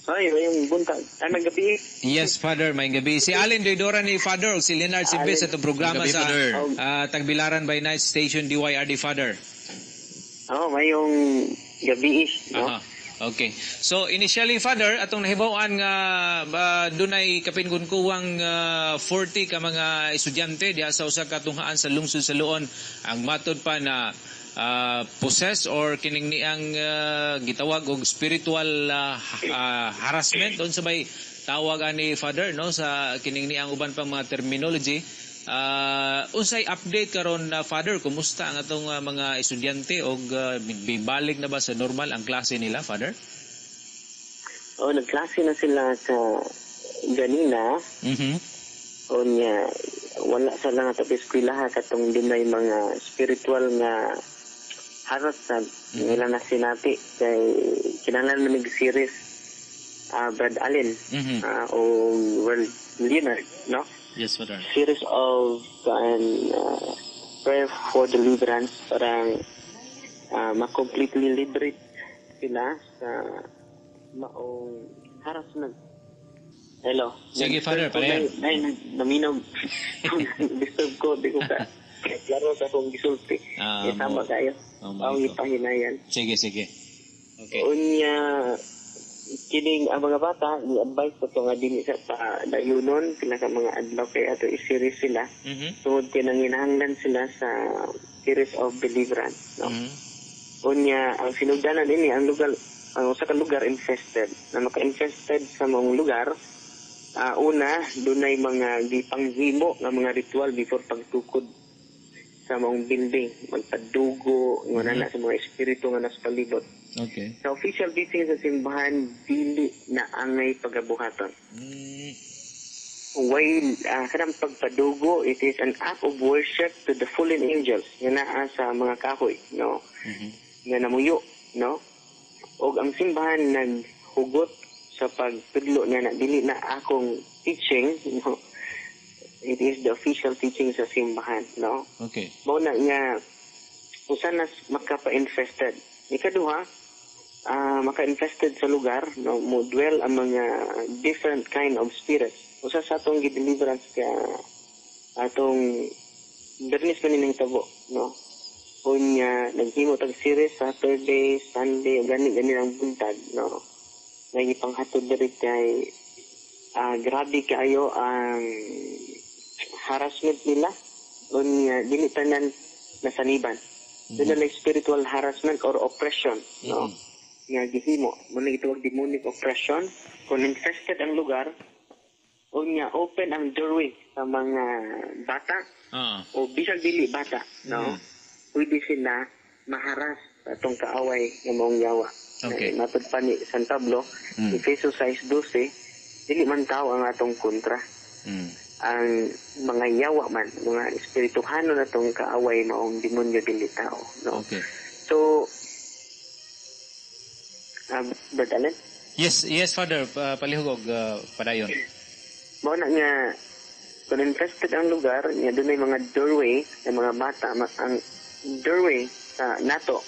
Ay, yung buntag. Ay, magabi. Yes, Father, may gabi. Si Allen Doidora ni Father o si Leonard Sibes sa itong programa Gabi, sa Father. Tagbilaran by Night Station DYRD, Father. May yung gabi, no? Aha. Okay. So initially, Father, atong nahibawan nga dunay kapingunkuwang 40 ka mga estudyante diha sa usa ka tunghaan sa lungsod sa Luon. Ang matod pa na possess or kining niyang gitawag og spiritual harassment doon sa may tawag ani Father, no, sa kining niyang uban pang mga terminology. Unsay update karon na Father, kumusta ang atong mga estudyante og bibalik na ba sa normal ang klase nila, Father? Nagklase na sila sa ganina. O niya, wala sa lang at eskwelaha katong dunay mga spiritual nga harassment nila na sinati kay kinahanglan na mag-series Brad Allen o World Leonard, no? Yes, Father. Series of prayer for deliverance para ma-completely liberate sila sa maong harassment. Hello. Sige, Father, pare. Naminaw. Disturb ko, di ko ka. Klaro sa akong gisulti. Tama kayo. Ang ipahinayan. Sige. Okay. Unya, kining ang mga bata, i-advise ko ito nga din sa dayunon, pinaka mga adlaw kay ato i-series sila. Tungod kinanginahanglan sila sa series of deliverance. No? Unya, ang sinugdanan ini, ang usa ka lugar infested. Na maka-infested sa mga lugar, una, dunay mga gipanghimo nga mga ritual before pagtukod sa mga building, magpadugo, na sa mga espiritu nga nasa palibot. Okay. Sa official teaching sa simbahan, dili na angay pagabuhaton. While kanang pagpadugo, it is an act of worship to the fallen angels nga naa sa mga kahoy, no? Nga namuyo, no? O ang simbahan naghugot sa pagtudlo niya na dili na akong teaching, no? It is the official teaching sa simbahan, no? Okay. Mao na nga usa na makapa-infested. Ikaduha, maka-infested sa lugar, no, mo dwell ang mga different kind of spirits. Usa sa atong gi-deliverance kaya atong Bernis kaninang tabo, no? Unya naghimo tag series Saturday, Sunday, gani ang buntag, no? Nagipanghatod diri kay grabe kayo ang harassment nila. Unya dili tanan nasaniban. Doon na spiritual harassment or oppression, no? Nga gihimo, muna itawag demonic oppression. Kung infested ang lugar, o nga open ang doorway sa mga bata, o bisag dili bata, no? Pwede sila maharas sa itong kaaway ng mga yawa. Okay. Matod pa ni San Pablo, Efeso 6:12, dili man tao ang atong kontra. Ang mga yawa man, mga espirituhano na itong kaaway maong demonyo dili tao, no? Okay. So, Brad Allen? Yes, Father, palihugog padayon. Mao na nga, kung infested ang lugar, nga doon ay mga doorway ng mga bata, ang doorway sa NATO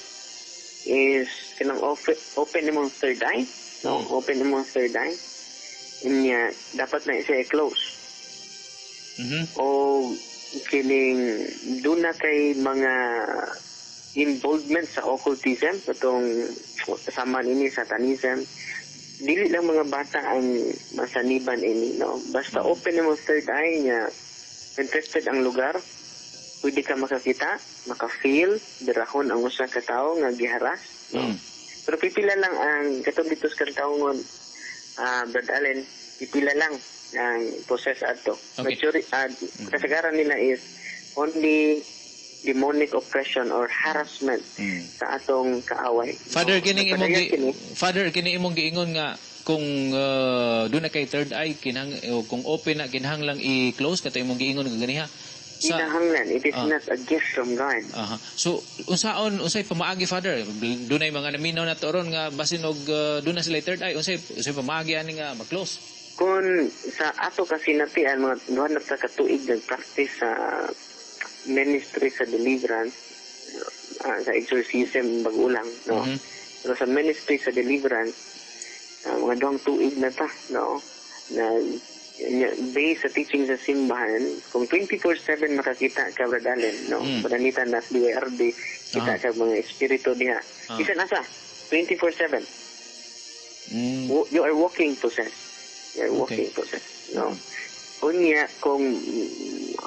is kinang open yung third eye, no? Open yung third eye, nga dapat na siya i-close. O kining doon na kay mga involvement sa occultism, itong kasama ini satanism, dili lang mga bata ang masaniban ini, no? Basta open mo third eye nga infested ang lugar, pwede ka makakita, maka-feel dirahon ang usa ka tawo nga giharas, no? Pero pipila lang ang katong ditos kan tawo Brad Allen, pipila lang ang process ato. Okay. Kasagaran nila is only demonic oppression or harassment sa atong kaaway. Father, kining imong giingon nga kung doon na kay third eye kung open na kinahanglang i-close kato imong giingon nga ganiha. Kinahanglan, it is not a gift from God. So unsay pamaagi, Father? Doon ay mga naminaw na toron nga basin og doon na sila third eye, unsay pamaagi ani nga mag-close? Kung sa ato kasi natian mga duhan na katuig nag-practice sa ministry sa deliverance, sa exorcism bagulang, no? Pero sa ministry sa deliverance, mga duhang tuig na ta, no? Na based sa teaching sa simbahan, kung 24/7 makakita ka, Brad Allen, no? Pananitan na DYRD, kita ka mga espiritu diha. Bisan asa, 24/7. You are walking possessed. You are walking possessed, no? Unya, kung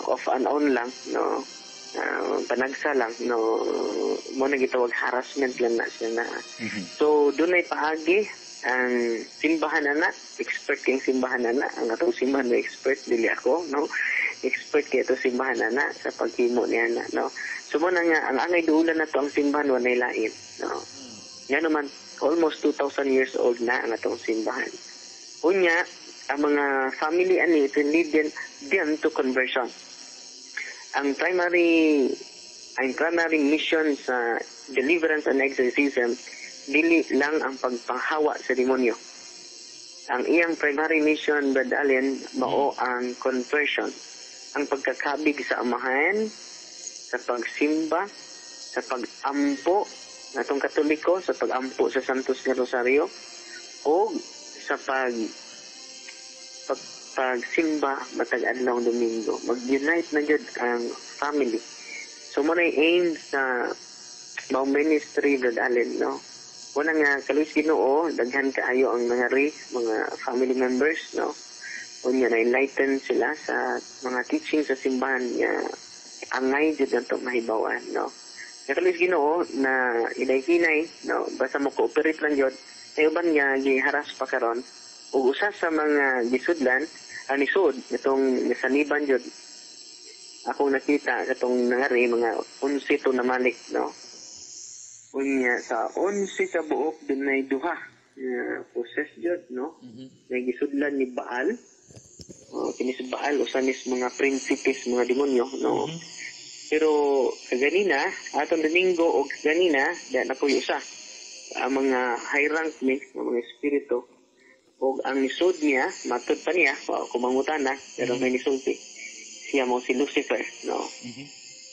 off and on lang, no? Panagsa lang, no? Mo na gitawag harassment lang na siya na. So, doon ay paagi ang simbahan na, expert kayong simbahan na, ang atong simbahan na expert, dili ako, no? Expert kayo ito simbahan na sa paghimo niya na, no? So mo na nga, ang angay duulan na to ang simbahan wanay lain, no? Nga naman, almost 2,000 years old na ang atong simbahan. Unya, ang mga family ani, it will lead them to conversion. Ang primary mission sa deliverance and exorcism, dili lang ang pagpanghawa sa demonyo. Ang iyang primary mission, Brad Allen, mao ang conversion. Ang pagkakabig sa amahan, sa pagsimba, sa pag-ampo, natong Katoliko, sa pag-ampo sa Santos nga Rosario, o sa pagsimba matag adlaw Domingo. Mag-unite na jud ang family. So mo na aim sa mga ministry, Brad Allen, no? Una nga, kaluis Ginoo, daghan kaayo ang mga mga family members, no? Unya na enlighten sila sa mga teaching sa simbahan nga angay jud nato mahibawan, no? Nga kaluis Ginoo na inay-hinay, no? Basta mo cooperate lang jud. Ay uban nga giharas pa karon ug usa sa mga gisudlan ang isud itong nasaniban jud. Ako nakita katong nangari mga 11 to namalik, no? Unya sa 11 ka buok dunay duha possess jud, no? Nga gisudlan ni Baal. Kini si Baal usanis mga prinsipes, mga demonyo, no? Pero kaganina atong Domingo og kaganina da na puy usa ang mga high rank ni mga espiritu og ang nisod niya matud pa niya kumangutan na pero may nisulti siya mo si Lucifer, no?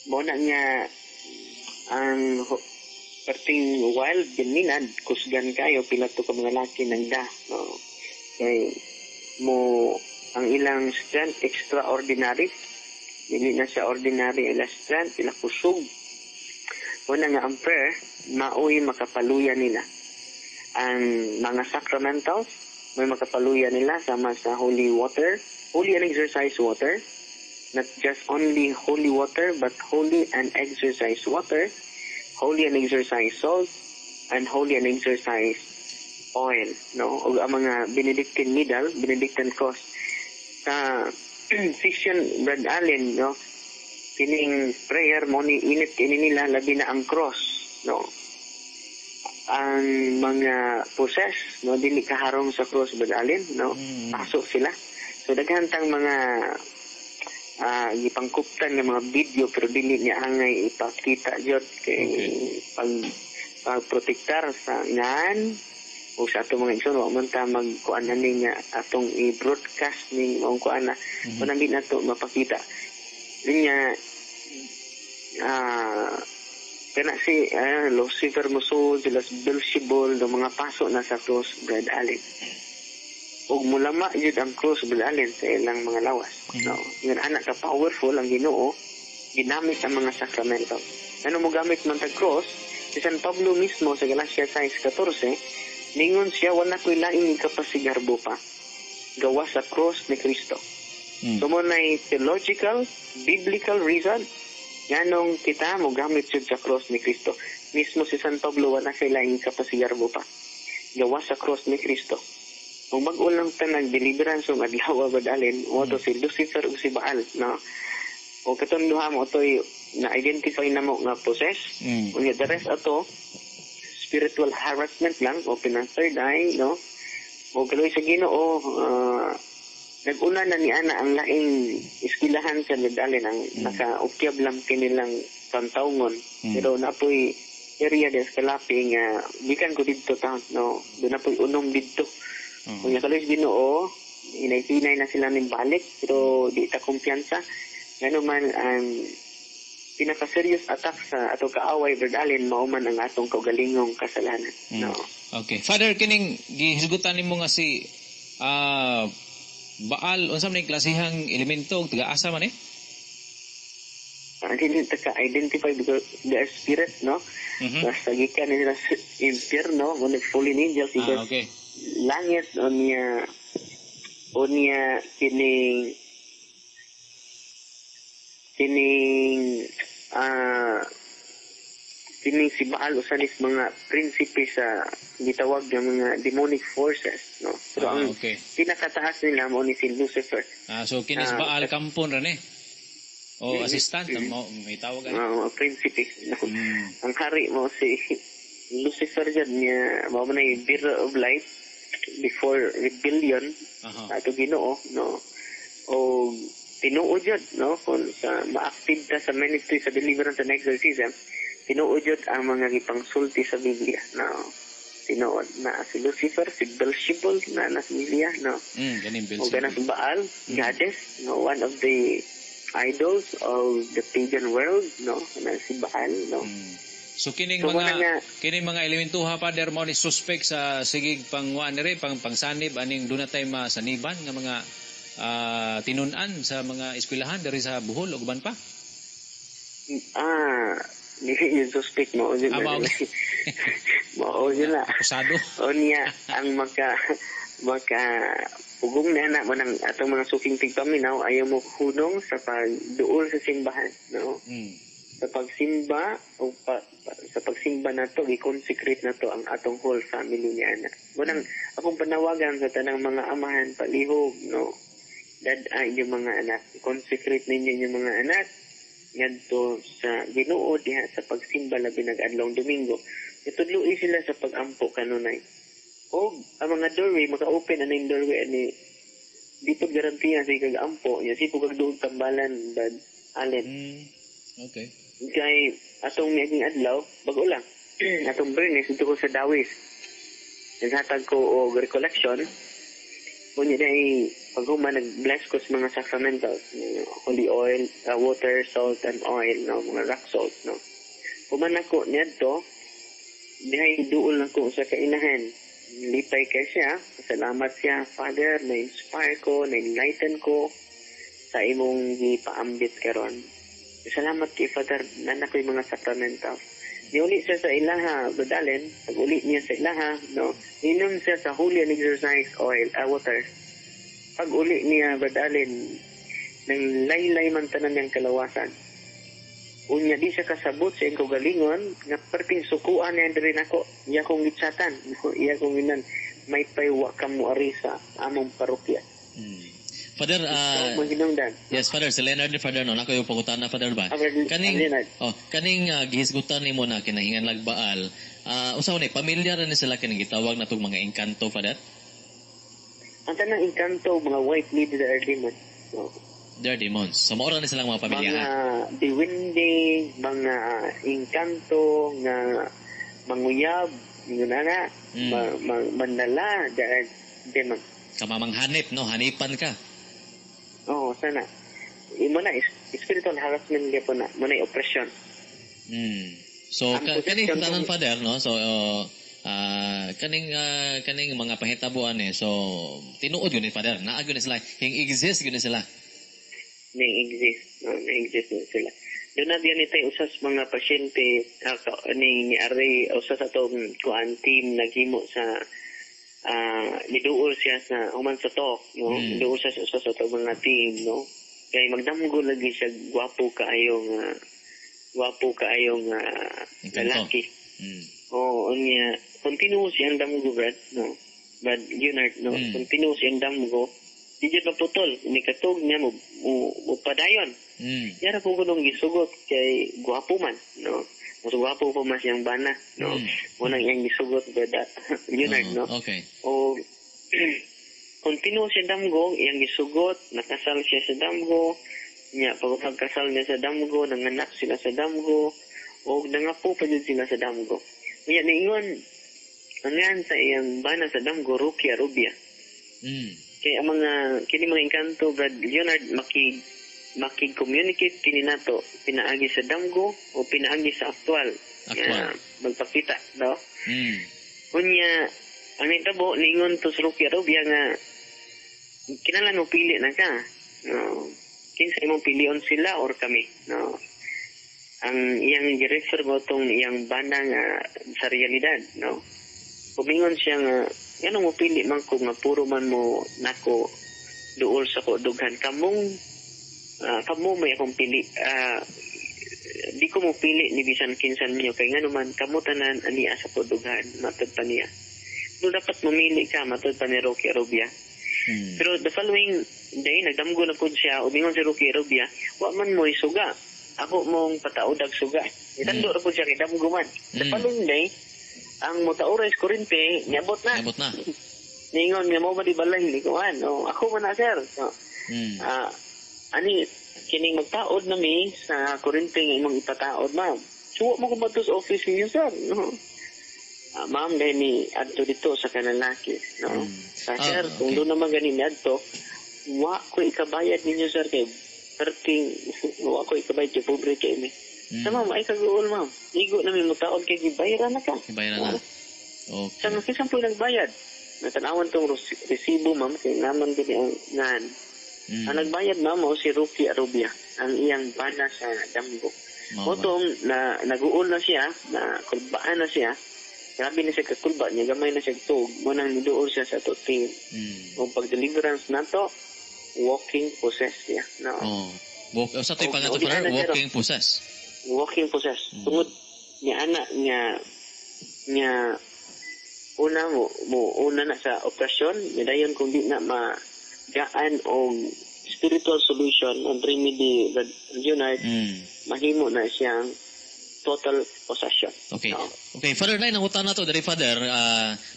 Mo na niya ang perting wild ganina kusgan kayo pila to ka mga laki nang da, no? Kay mo ang ilang strength extraordinary, dili na siya ordinary ila strength ila kusog. Una nga ang prayer maoy makapaluya nila ang mga sacramentals, may makapaluya nila sama sa holy water, holy and exercise water, not just only holy water but holy and exercise water, holy and exercise salt, and holy and exercise oil, no? O ang mga Benedictine needle, Benedictine cross. Sa Vision, Brad Allen, no? Kining prayer mo ni init kini nila labi na ang cross, no? Ang mga possess, no, dili kaharong sa cross, Brad Allen, no? Pasok sila. So daghantang mga gipangkuptan ng mga video pero dili niya angay ipakita jud kay pagprotektar sa ngan o sa atong mga igsoon, wa man ta magkuan ani nga atong i-broadcast ning ang kuan na manamit nato mapakita niya kana si Lucifer Muso, sila Beelzebul, do mga paso na sa cross, Brad Allen. Ug mulama jud ang cross, Brad Allen, sa ilang mga lawas. No, nga anak ka powerful ang Ginoo, ginamit ang mga sakramento. Ano mo gamit man tag cross? Si San Pablo mismo sa Galatia 6:14, ningon siya wala ko'y laing kapasigarbo pa. Gawa sa cross ni Kristo. So mo na theological, biblical reason nganong kita mo gamit jud sa cross ni Kristo. Mismo si San Pablo wala kay laing kapasigarbo pa. Gawa sa cross ni Kristo. Kung mag-ulang tanag deliverance ng adlaw badalin, mo to si Lucifer ug si Baal, no? O katong duha mo toy na-identify na mo nga possess. Unya the rest ato spiritual harassment lang o third eye, no? O kaloy sa Ginoo, nag-una na ni ana ang laing iskilahan sa medalin ang naka-ukyab lang kinilang pantawgon. Pero napoy area des kalapi nga bikan ko didto ta, no? Doon napoy unom didto. Kung nakaloy sa Ginoo, inay-tinay na sila ng balik pero di ta kumpiyansa. Ngano man ang pinaka-serious attack sa ato kaaway, Brad Allen, mauman ang atong kaugalingong kasalanan. No? Okay. Father, kining gihisgutan nimo nga si Baal, unsa man ning klasehang elemento ug taga-asa man eh? Hindi ka-identify because they are spirit, no? Basta gikan nila sa impyerno, ngunit fallen angels because Okay. langit onya kining si Baal usanis mga prinsipe sa gitawag nga mga demonic forces, no? Pero ang Okay. pinakataas nila mo ni si Lucifer. So kinis Baal kampon ra ni. O assistant mo may tawag ani. Prinsipe. No? Ang hari mo si Lucifer dyan niya, mao man ay bearer of light before rebellion ato Ginoo, no? O tinuod yun, no? Kung sa ma-active ta sa ministry sa deliverance and exorcism, tinuod yun ang mga gipangsulti sa Biblia, no? Tinuod na si Lucifer, si Beelzebul na sa Biblia, no? Ganing O ganas Beelzebul. Baal, goddess, no? One of the idols of the pagan world, no? Na si Baal, no? So kining So, mga elementuha Father mo ni suspect sa sigig pangwan dire pangsanib aning dunay masaniban nga mga tinun-an sa mga eskwelahan diri sa Bohol ug uban pa. Hindi yung suspect mo. Mao yun na. Usado. O niya, ang maka ugong na mo ng atong mga suking tigpaminaw, ayaw mo hunong sa pagduol sa simbahan. No? Sa pagsimba, sa pagsimba na to, i-consecrate na to ang atong whole family niya na. Munang akong panawagan sa tanang mga amahan, palihog, no? Daday yung mga anak. I-consecrate ninyo yung mga anak ngadto sa Ginoo diha sa pagsimba labi nag-adlong Domingo. Itudluy sila sa pag-ampo kanunay. O ang mga doorway maka-open ana yung doorway ani di pud garantiya sa kag-ampo nya si pug duog tambalan bad alin. Okay. Kay atong miaging adlaw bago lang atong Bernes dito ko sa Dawis. Naghatag ko og recollection. Kunya dai paghuman nag-bless ko sa mga sacramentals, holy oil, water, salt, and oil, no? Mga rock salt, no? Human ako niyadto, dihay duol na ko sa kainahan. Lipay kay siya, salamat siya, Father, na-inspire ko, na-enlighten ko sa imong gipaambit karon. Salamat kay Father, nana ko yung mga sacramentals. Niuli siya sa ilaha, badalin, pag-uli niya sa ilaha, no? Inom siya sa holy and exercise oil, water. Pag-uli niya, badalin, ng laylay man tanan niyang kalawasan. Unya di siya kasabot sa iyong kagalingon, nga perting sukuan niya rin ako. Iya kong gitsatan. Iya kong inan, may paywa ka mo ari sa among parokya. Father, yes, Father, si Leonard ni Father, no, nako yung pagutan na, Father ba? Kaning gihisgutan ni mo na kinahingan lagbaal, usaw na, pamilyar na sila kining gitawag na itong mga engkanto, Father? Ang tanang engkanto, mga white lady that are demons. No? They are demons. So, maura na silang mga pamilya. Mga diwindi, mga engkanto, nga manguyab, yun na mandala, they are demons. Kamamanghanip, no? Hanipan ka. Oo, sana. Muna, spiritual harassment niya po na. Muna, oppression. So, kaning tanan, Father, no? So, kaning mga pahitabuan so tinuod yun ni Father, naag yun sila, exist yun sila. Na-exist na sila. Doon na diyan ito usas mga pasyente ni Ari, usas atong kuan team naghimo sa niduol siya sa human sa talk, no? Niduol siya sa usas atong mga team, no? Kaya magdamgo lagi siya gwapo kaayong lalaki. Oo, niya continuous yung damgo, Brad, no? Brad Leonard, no? Continuous yung damgo. Di dyan maputol. Inikatog niya mo padayon. Yara po ko nung gisugot kay gwapo man, no? Mas gwapo po mas yung bana, no? Unang yung gisugot, Brad Leonard, no? Okay. O, continuous yung damgo, yung gisugot, nakasal siya sa damgo, niya, pag magkasal niya sa damgo, nanganak sila sa damgo, o nangapo pa din sila sa damgo. Kaya niingon, ang yan sa iyang bana sa damgo, Rukia, Rubia. Kaya ang kini mga engkanto, Brad Leonard, makig-communicate kini nato, pinaagi sa damgo o pinaagi sa aktual. Magpakita, no? Unya, ang nitabo, ningon to sa Rocky Arabia nga, kinalan mo pili na ka. No? Kinsa imong pilion sila or kami. No? Ang iyang i-refer mo itong iyang bana nga sa realidad. No? Pumingon siya nga, yan mo pili man ko nga puro man mo nako duol sa ko dughan. Kamo may akong pili. Di ko mo pili ni bisan kinsan niyo kay nga naman kamutanan ania sa podughan matod pa niya. No dapat mamili ka matod pa ni Rocky Arabia. Pero the following day nagdamgo na pud siya umingon si Rocky Arabia, wa man mo isuga. Ako mong pataudag suga. Itando ra pud siya kay damgo man. The following day ang motauray kurente niabot na. Ningon nga mo ba di balay ni kuan. Ako man na sir. Ani kining magtaod na mi sa kurente nga imong ipataod, ma'am. Suwa mo ko ba sa office niyo, sir? No? Ma'am, dahil ni adto dito sa kanalaki. No? Sir, kung doon naman ganin adto, wa ko ikabayad ninyo, sir, kay perting, wa ko ikabayad kay pobre kay mi. Sa ma'am, ay kaguol, ma'am. Igo na mi magtaod kay gibayaran na ka. Gibayaran na. Okay. Sa nakisan po nagbayad. Natanawan tong resibo, ma'am, kay naman din ang ngan. Ang nagbayad mamo si Rocky Arabia, ang iyang bana sa damgo. Motong na naguol na siya, na kulbaan na siya. Grabe na siya kakulba niya, gamay na siya tug. Munang niduol siya sa tuting. O pag-deliverance na to, walking possess siya. No? Sa ito yung pangato pa walking possess. Walking possess. Tungod niya anak niya una na sa operasyon, dayon kung di na gaan o spiritual solution and remedy Junard, mahimo na siyang total possession. Okay. Okay, Father Lai, nangutan na to, dari Father,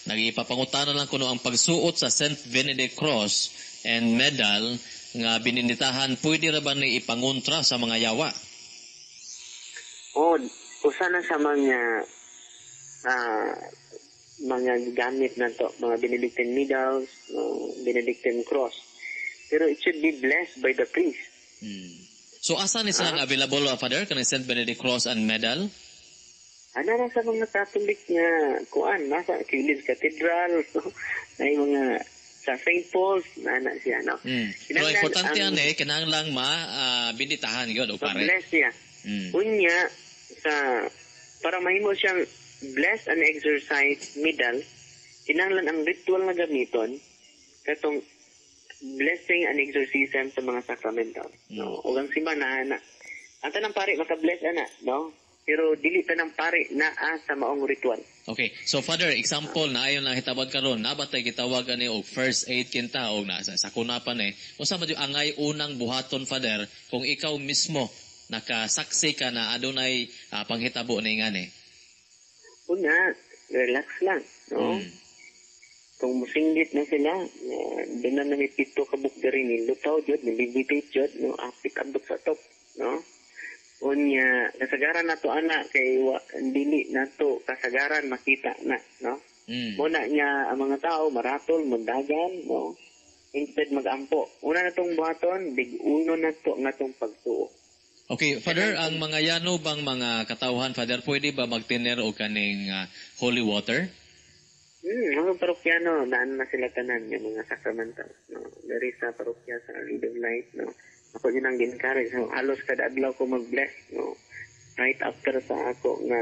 nagipapangutan na lang kuno ang pagsuot sa St. Benedict Cross and Medal nga bininitahan, pwede ra ba ni ipangontra sa mga yawa? Usa na sa mga gamit na to, mga Benedictine medals, Benedictine cross. Pero it should be blessed by the priest. So, asa ni silang available, Father, kanang St. Benedict cross and medal? Ano na sa mga Catholic nga kuan, nasa Kilid Cathedral, na yung mga sa St. Paul's, na siya, no? Pero importante yan kinahanglang binitahan yun, o pare? Bless siya. Unya, para mahimo siyang bless and exercise medal, kinahanglan ang ritual na gamiton katong blessing and exorcism sa mga sacramental. No? O ang simana na. Ang tanang pari maka-bless ana, no? Pero dili tanang pari naa sa maong ritual. Okay. So Father, example na ayon na hitabad karon, nabatay gitawag ani og first aid kinta og na sa kunapan unsa man yung angay unang buhaton, Father, kung ikaw mismo nakasaksi ka na adunay panghitabo ni ngani? Una, relax lang, no? Kung musinggit na sila, doon na namipito kabuk dari ni lutaw jud, nilibitate jud, no? Apit abot sa top, no? Unya, kasagaran na to anak, kay dili na to kasagaran makita na, no? Muna niya ang mga tao, maratol, magdagan, no? Instead magampo. Una na tong buhaton, big-uno na to nga tong pagtuo. Okay, Father, ang mga yano bang mga katauhan, Father, pwede ba magtiner o kaning holy water? Mga parokyano, naan na sila tanan yung mga sacramental. No? Dari sa parokya sa Lead of Light, no? Ako yun ang ginkarage. So, halos kada adlaw ko mag-bless, no? Right after sa ako nga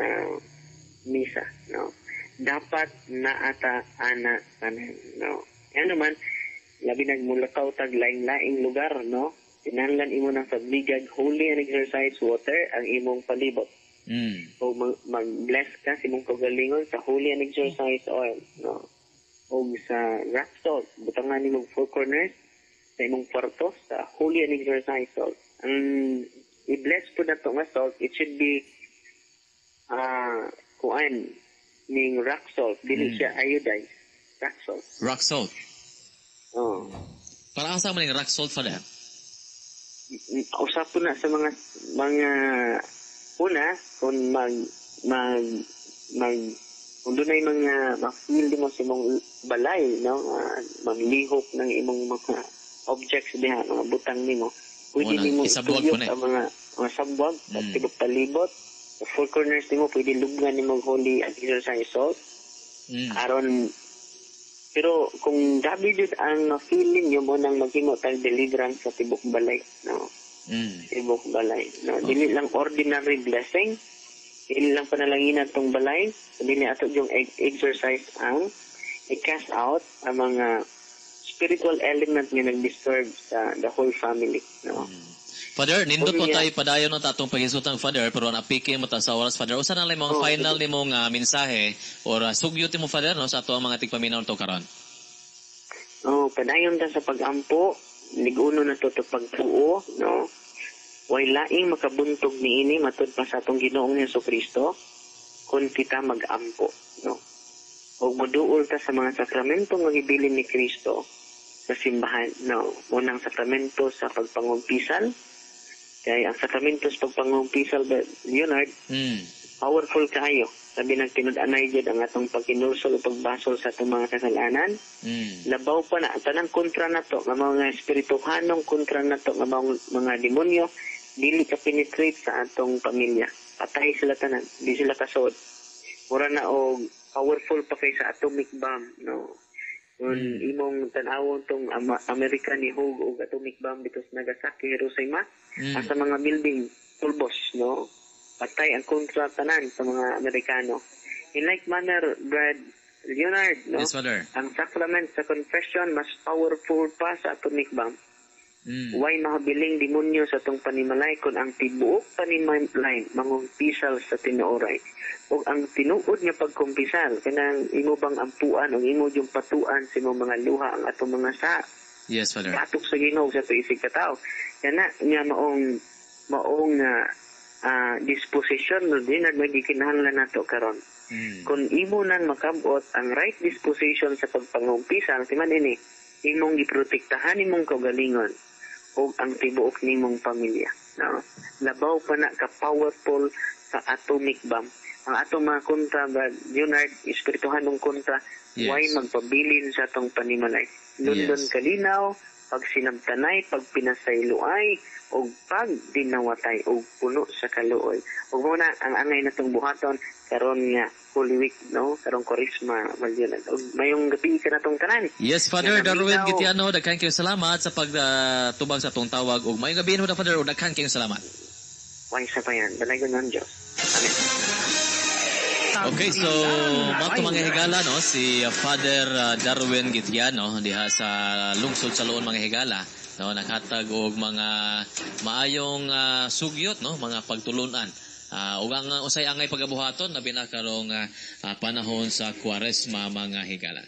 misa, no? Dapat naata ana tanan, no? Yan naman, labi nagmulakaw tag laing-laing lugar, no? Kinahanglan imo ng pagbigag holy and exercise water ang imong palibot. O mag-bless ka sa imong kagalingon sa holy and exercise oil, no? O sa rock salt, butangan nimo 4 corners sa imong kwarto sa holy and exercise salt. Ang i-bless po na to nga salt, it should be kuan ning rock salt, dili siya iodized. Rock salt. Rock salt. Para asa man ning rock salt, Father? Usap po na sa mga una kung kung doon ay mga ma-feel mo sa imong balay, no? Maglihok ng imong mga objects diha, mga butang nimo. Pwede nimo ituyok ang mga sabwag, at tibok palibot. Sa 4 corners nimo, pwede lugnan nimo holy and exercise salt. Aron pero kung dabi jud ang feeling nyo mo nang maghimo tag deliverance sa tibok balay, no? Tibok balay, no? Dili lang ordinary blessing, dili lang panalangin tong balay, dili ato yung exercise ang i-cast out ang mga spiritual element nga nag-disturb sa the whole family, no? Father, nindot mo tayo padayon ng tatong paghisutang, Father, pero napikin mo ta sa oras, Father. Usa na lang mga final ni mong mensahe or sugyot mo, Father, no, sa ato ang mga tigpaminaw to karon. Padayon ta sa pag-ampo, liguno na to pagtuo, no? Way laing makabuntog niini matud pa sa atong Ginoong Jesucristo kung kita mag-ampo, no? O moduol ta sa mga sakramento nga gibilin ni Kristo sa simbahan, no? Unang sakramento sa pagpangumpisal. Kaya ang sakramento sa pagpangumpisal, Leonard, powerful kayo. Sabi ng tinud-anay dyan ang atong pagkinulsol o pagbasol sa atong mga kasalanan. Labaw pa na, tanang kontra na to, ng mga espirituhanong kontra na to, ng mga demonyo, dili ka penetrate sa atong pamilya. Patay sila tanan, di sila kasod. Mura na o powerful pa kay sa atomic bomb, no? Kung imong tanawon tong Amerika ni Hug o atomic bomb dito sa Nagasaki, Hiroshima, sa mga building, pulbos, no? Patay ang kontra tanan sa mga Amerikano. In like manner, Brad Leonard, no? Yes, Father. Ang sacrament sa confession mas powerful pa sa atomic bomb. Why mahabiling demonyo sa itong panimalay kung ang tibuok panimalay mangumpisal sa tinuoray. O ang tinuod niya pagkumpisal, kanang imo bang ampuan o imo yung patuan sa imong mga luha ang atong mga sa. Yes, Father. Batok sa Ginoo sa tuisig katao. Kana nga maong disposition no din na gikinahanglan nato karon. Kung imo nang makabot ang right disposition sa pagpangumpisal, timan ini imong giprotektahan imong kaugalingon o ang tibuok nimong pamilya, no? Labaw pa na ka powerful sa atomic bomb. Ang atong mga kontra, Leonard, espirituhanong kontra, why magpabilin sa atong panimalay. Lundon kalinaw, pag sinabtanay, pag pinasayloay, o pag dinawatay, o puno sa kaluoy. O muna, ang angay na itong buhaton, karon nga, Holy Week, no? Karong Korisma, Valyonan. O mayong gabi ka na itong tanan. Yes, Father Darwin Gitiano, daghan kayong salamat sa pagtubag sa itong tawag. O mayong gabi na, Father, o daghan kayong salamat. Why sa pa yan? Dalagon ng Diyos. Amen. Okay, so mato mga higala, no, si Father Darwin Gitiano diha sa lungsod sa Loon mga higala, no, naghatag og mga maayong sugyot, no, mga pagtulunan. Ug ang usay angay pagabuhaton labi na karong panahon sa Kwaresma mga higala.